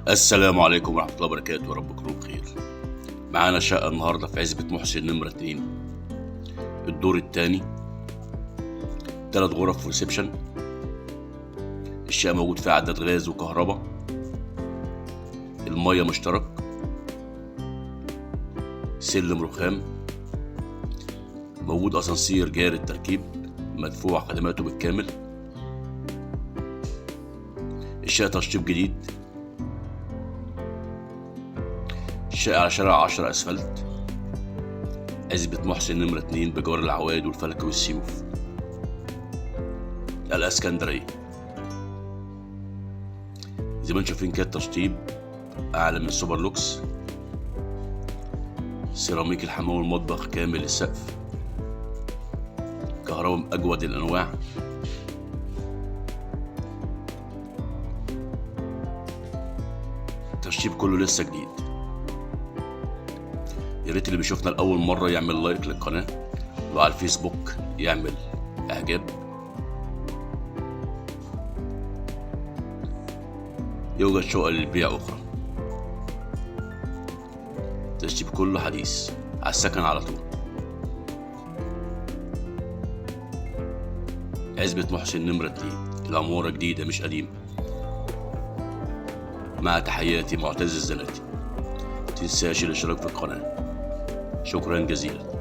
السلام عليكم ورحمة الله وبركاته، يا رب تكونوا بخير. معانا شقة النهاردة في عزبة محسن نمرة 2، الدور التاني، 3 غرف وريسبشن. الشقة موجود فيها عداد غاز وكهرباء، المية مشترك، سلم رخام، موجود أسانسير جاري التركيب مدفوع خدماته بالكامل. الشقة تشطيب جديد، الشقة على شارع 10 أسفلت، عزبة محسن نمرة 2 بجوار العواد والفلك والسيوف، الإسكندرية. زي ما انتم شايفين كده التشطيب أعلى من سوبر لوكس، سيراميك الحمام والمطبخ كامل السقف، كهرباء من أجود الأنواع. التشطيب كله لسه جديد. يا ريت اللي بيشوفنا لأول مرة يعمل لايك للقناة، وعلى الفيسبوك يعمل إعجاب. يوجد شقق للبيع أخرى. التشطيب كله حديث، على السكن على طول. عزبة محسن نمرة 2، العمارة جديدة مش قديمة. مع تحياتي معتز الزناتي. متنساش الاشتراك في القناة. شكرا جزيلا.